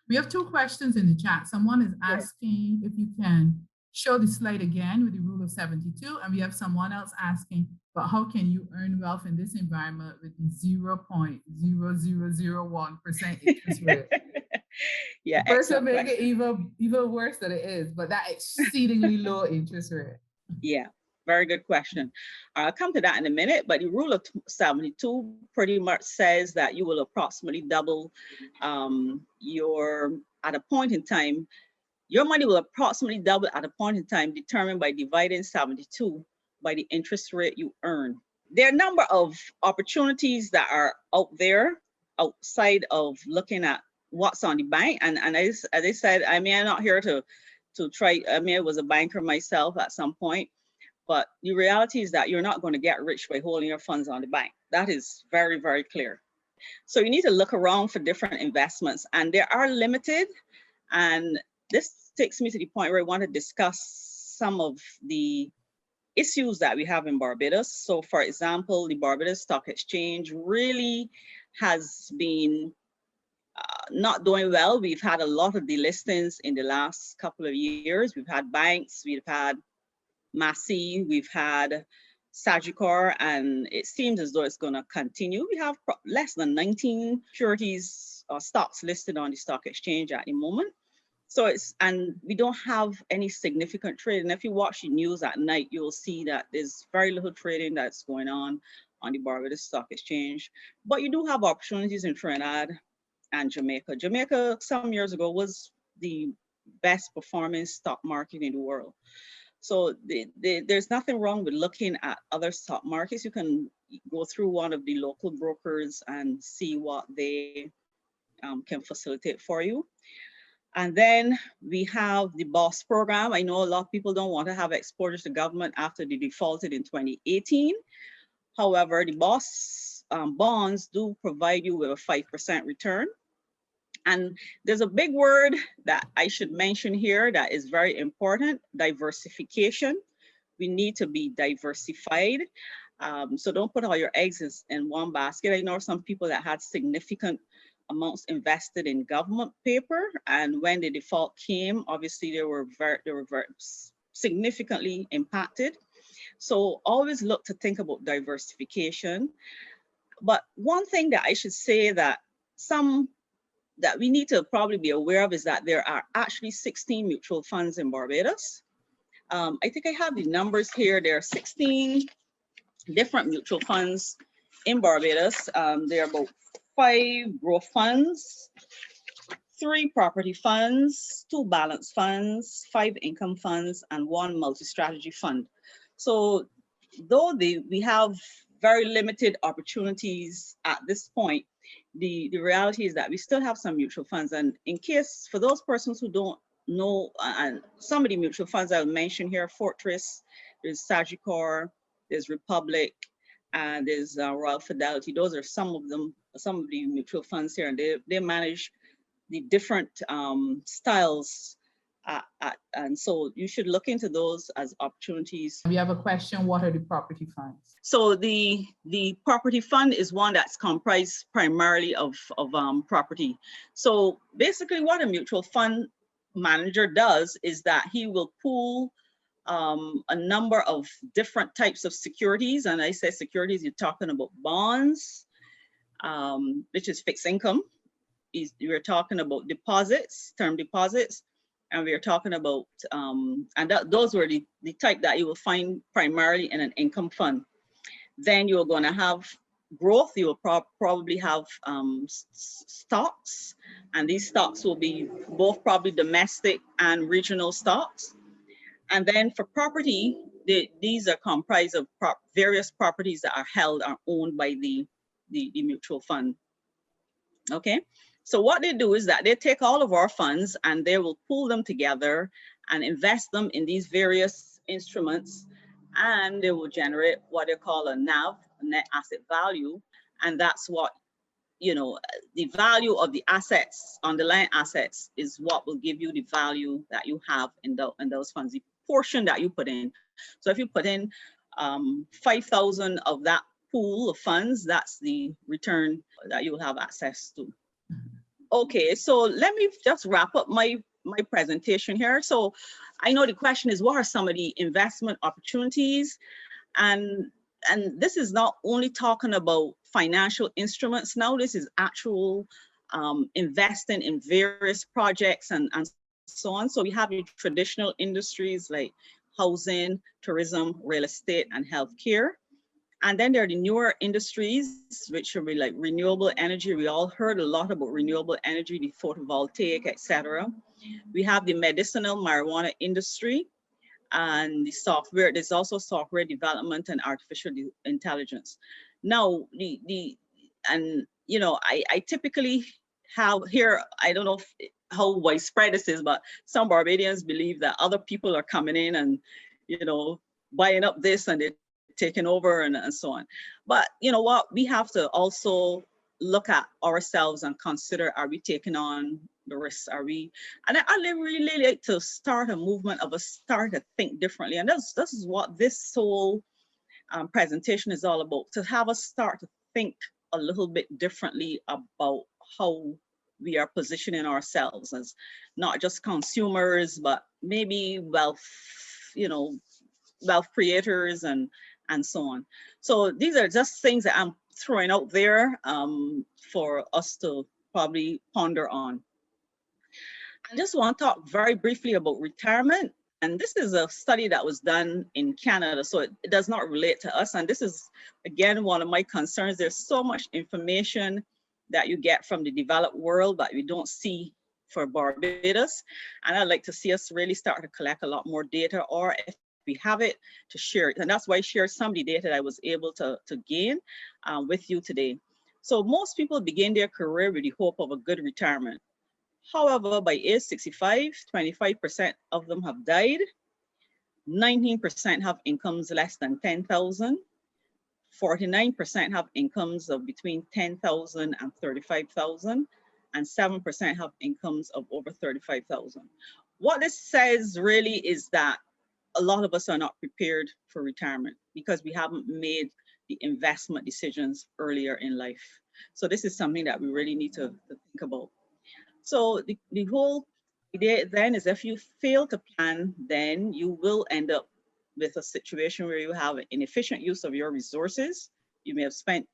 We have two questions in the chat. Someone is Sure. asking if you can show the slide again with the rule of 72. And we have someone else asking, but how can you earn wealth in this environment with the 0.0001% interest rate? Yeah, The person excellent make it question. even worse than it is, but that exceedingly low interest rate. Yeah, very good question. I'll come to that in a minute, but the rule of 72 pretty much says that you will approximately double at a point in time, your money will approximately double at a point in time determined by dividing 72 by the interest rate you earn. There are a number of opportunities that are out there outside of looking at what's on the bank. And as I said, I mean, I'm not here to try. I mean, I was a banker myself at some point, but the reality is that you're not going to get rich by holding your funds on the bank. That is very, very clear. So you need to look around for different investments, and they are limited. And this takes me to the point where I want to discuss some of the issues that we have in Barbados. So for example, the Barbados Stock Exchange really has been not doing well. We've had a lot of delistings in the last couple of years. We've had banks, we've had Massey, we've had Sagicor, and it seems as though it's going to continue. We have less than 19 securities or stocks listed on the stock exchange at the moment. So and we don't have any significant trade. And if you watch the news at night, you'll see that there's very little trading that's going on the Barbados Stock Exchange. But you do have opportunities in Trinidad and Jamaica. Jamaica some years ago was the best performing stock market in the world. So there's nothing wrong with looking at other stock markets. You can go through one of the local brokers and see what they can facilitate for you. And then we have the BOSS program. I know a lot of people don't want to have exposure to government after they defaulted in 2018. However, the BOSS bonds do provide you with a 5% return. And there's a big word that I should mention here that is very important: diversification. We need to be diversified. So don't put all your eggs in one basket. I know some people that had significant amounts invested in government paper, and when the default came, obviously they were very significantly impacted. So always look to think about diversification. But one thing that I should say that we need to probably be aware of is that there are actually 16 mutual funds in Barbados. I think I have the numbers here. There are 16 different mutual funds in Barbados. There are about 5 growth funds, 3 property funds, 2 balance funds, 5 income funds, and 1 multi-strategy fund. So though we have very limited opportunities at this point, the reality is that we still have some mutual funds. And in case, for those persons who don't know, and some of the mutual funds I'll mention here: Fortress, there's Sagicor, there's Republic, and there's Royal Fidelity. Those are some of the mutual funds here, and they manage the different styles. And so you should look into those as opportunities. We have a question: what are the property funds? So the property fund is one that's comprised primarily of property. So basically what a mutual fund manager does is that he will pool a number of different types of securities. And I say securities, you're talking about bonds, which is fixed income. We're talking about deposits, term deposits, and we're talking about, those were the type that you will find primarily in an income fund. Then you're going to have growth. You will probably have stocks, and these stocks will be both probably domestic and regional stocks. And then for property, these are comprised of various properties that are held or owned by the mutual fund. Okay, so what they do is that they take all of our funds and they will pool them together and invest them in these various instruments, and they will generate what they call a NAV, net asset value. And that's what, the value of the assets, underlying assets, is what will give you the value that you have in those funds, the portion that you put in. So if you put in 5,000 of that pool of funds, that's the return that you will have access to. Okay, so let me just wrap up my presentation here. So I know the question is, what are some of the investment opportunities? And this is not only talking about financial instruments now, this is actual investing in various projects and so on. So we have the traditional industries like housing, tourism, real estate, and healthcare. And then there are the newer industries, which are like renewable energy. We all heard a lot about renewable energy, the photovoltaic, etc. We have the medicinal marijuana industry and the software. There's also software development and artificial intelligence. Now, and you know, I typically have here, I don't know how widespread this is, but some Barbadians believe that other people are coming in and, you know, buying up this and they're taking over and so on. But you know what, we have to also look at ourselves and consider, are we taking on the risks? Are we, and I really like to start a movement of a start to think differently. And this is what this whole presentation is all about, to have us start to think a little bit differently about how we are positioning ourselves as not just consumers, but maybe wealth, you know, wealth creators and so on. So these are just things that I'm throwing out there for us to probably ponder on. I just want to talk very briefly about retirement. And this is a study that was done in Canada, so it does not relate to us. And this is, again, one of my concerns. There's so much information that you get from the developed world that we don't see for Barbados. And I'd like to see us really start to collect a lot more data, or if we have it, to share it. And that's why I shared some of the data that I was able to gain with you today. So most people begin their career with the hope of a good retirement. However, by age 65, 25% of them have died, 19% have incomes less than 10,000, 49% have incomes of between 10,000 and 35,000, and 7% have incomes of over 35,000. What this says really is that a lot of us are not prepared for retirement because we haven't made the investment decisions earlier in life. So this is something that we really need to think about. So the whole idea then is, if you fail to plan, then you will end up with a situation where you have an inefficient use of your resources. You may have spent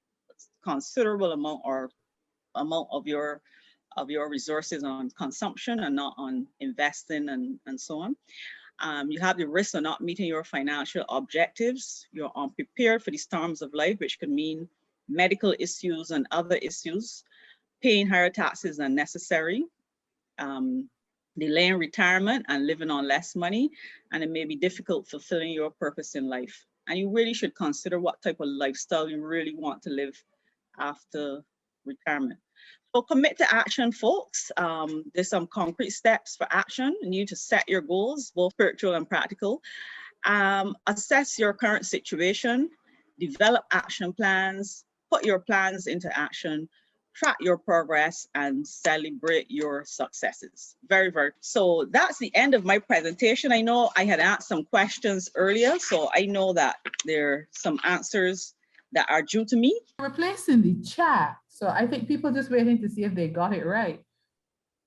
considerable amount of your resources on consumption and not on investing and so on. You have the risk of not meeting your financial objectives. You're unprepared for the storms of life, which could mean medical issues and other issues, paying higher taxes than necessary, delaying retirement and living on less money, and it may be difficult fulfilling your purpose in life. And you really should consider what type of lifestyle you really want to live after retirement. So commit to action, folks. There's some concrete steps for action. You need to set your goals, both spiritual and practical. Assess your current situation, develop action plans, put your plans into action, track your progress, and celebrate your successes. Very, very. So that's the end of my presentation. I know I had asked some questions earlier, so I know that there are some answers that are due to me. Replacing the chat. So I think people just waiting to see if they got it right.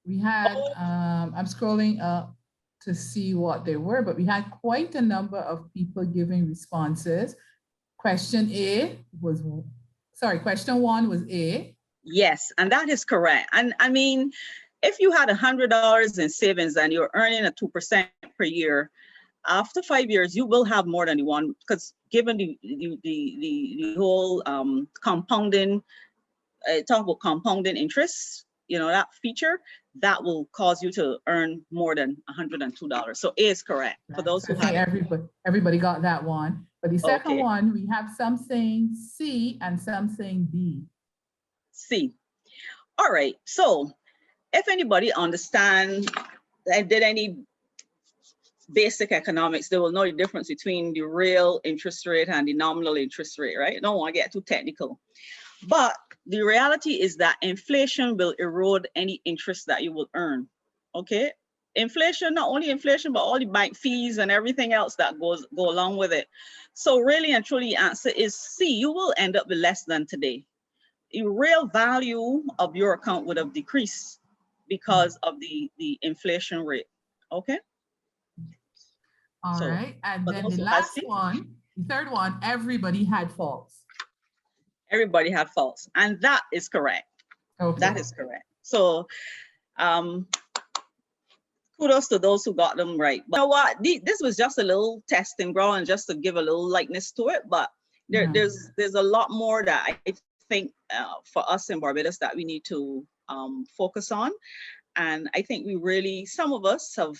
We had, I'm scrolling up to see what they were, but we had quite a number of people giving responses. Question one was A. Yes, and that is correct. And I mean, if you had $100 in savings and you're earning a 2% per year, after 5 years, you will have more than the one, because given the whole compounding, talk about compounding interest, you know, that feature, that will cause you to earn more than $102. So A is correct for those who have everybody got that one. But the second Okay. one, we have some saying C and some saying D. C. All right. So if anybody understand and did any basic economics, they will know the difference between the real interest rate and the nominal interest rate, right? I don't want to get too technical. But the reality is that inflation will erode any interest that you will earn, okay? Inflation, not only inflation, but all the bank fees and everything else that go along with it. So really and truly, the answer is C. You will end up with less than today. The real value of your account would have decreased because of the inflation rate. Okay. All So right. And for then those the who have last seen, one, the third one, everybody had faults. everybody had faults, and that is correct. Okay. That is correct. So kudos to those who got them right. But you know what? This was just a little testing ground, just to give a little lightness to it. But Yeah. there's a lot more that I think for us in Barbados that we need to focus on. And I think we really, some of us have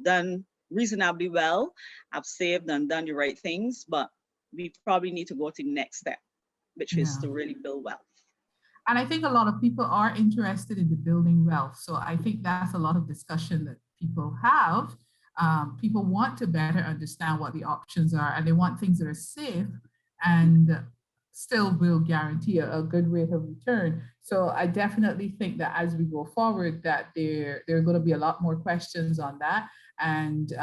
done reasonably well, have saved and done the right things, but we probably need to go to the next step, which is to really build wealth. And I think a lot of people are interested in the building wealth. So I think that's a lot of discussion that people have. People want to better understand what the options are, and they want things that are safe and still will guarantee a good rate of return. So I definitely think that as we go forward, that there are going to be a lot more questions on that. And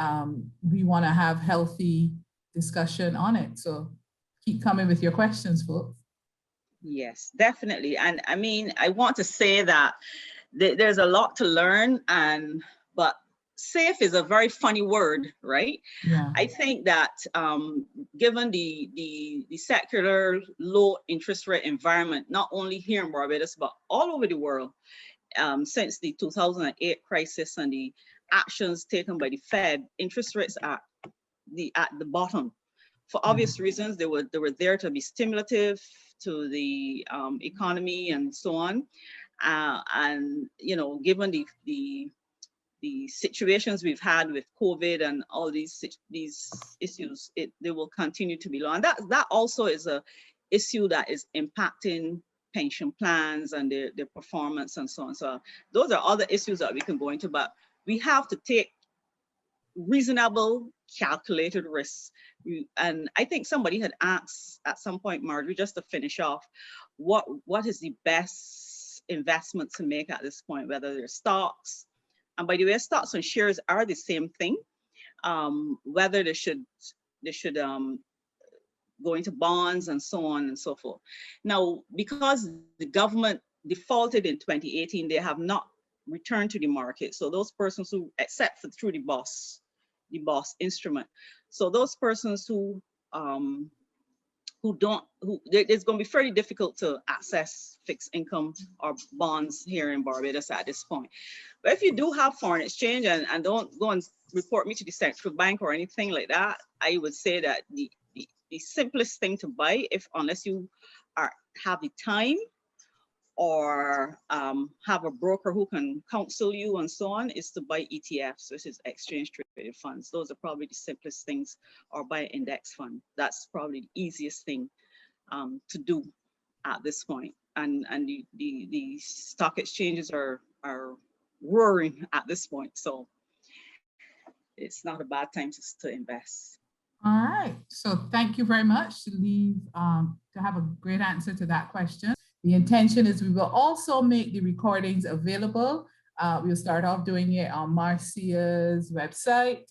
we want to have healthy discussion on it. So keep coming with your questions, folks. Yes, definitely. And I mean, I want to say that there's a lot to learn, but safe is a very funny word, right? Yeah. I think that given the secular low interest rate environment, not only here in Barbados, but all over the world, since the 2008 crisis and the actions taken by the Fed, interest rates are at the bottom. For obvious reasons, they were there to be stimulative to the economy and so on. And you know, given the situations we've had with COVID and all these issues, they will continue to be low. And that also is a issue that is impacting pension plans and their performance and so on. So those are other issues that we can go into, but we have to take reasonable, calculated risks. And I think somebody had asked at some point, Marjorie, just to finish off, what is the best investment to make at this point, whether they're stocks. And by the way, stocks and shares are the same thing. Whether they should go into bonds and so on and so forth. Now, because the government defaulted in 2018, they have not returned to the market. So those persons who, except for through the boss instrument. So those persons who it's going to be fairly difficult to access fixed income or bonds here in Barbados at this point. But if you do have foreign exchange, and don't go and report me to the central bank or anything like that, I would say that the simplest thing to buy, unless you have the time or have a broker who can counsel you and so on, is to buy ETFs, which is exchange traded funds. Those are probably the simplest things, or buy an index fund. That's probably the easiest thing to do at this point. And the stock exchanges are roaring at this point. So it's not a bad time to invest. All right. So thank you very much to have a great answer to that question. The intention is we will also make the recordings available. We'll start off doing it on Marcia's website.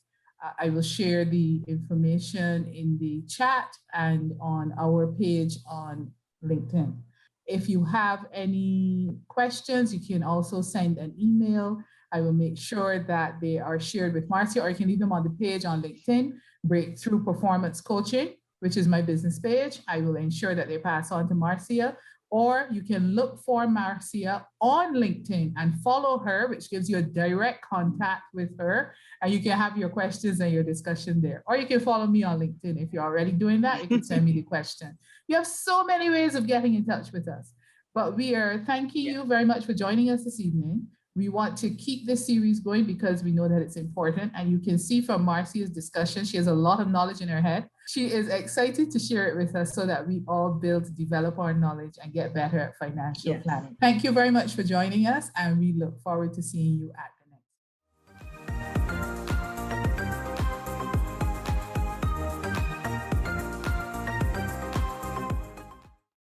I will share the information in the chat and on our page on LinkedIn. If you have any questions, you can also send an email. I will make sure that they are shared with Marcia, or you can leave them on the page on LinkedIn, Breakthrough Performance Coaching, which is my business page. I will ensure that they pass on to Marcia. Or you can look for Marcia on LinkedIn and follow her, which gives you a direct contact with her. And you can have your questions and your discussion there. Or you can follow me on LinkedIn. If you're already doing that, you can send me the question. You have so many ways of getting in touch with us. But we are thanking you very much for joining us this evening. We want to keep this series going because we know that it's important. And you can see from Marcia's discussion, she has a lot of knowledge in her head. She is excited to share it with us so that we all build, develop our knowledge and get better at financial planning. Thank you very much for joining us. And we look forward to seeing you at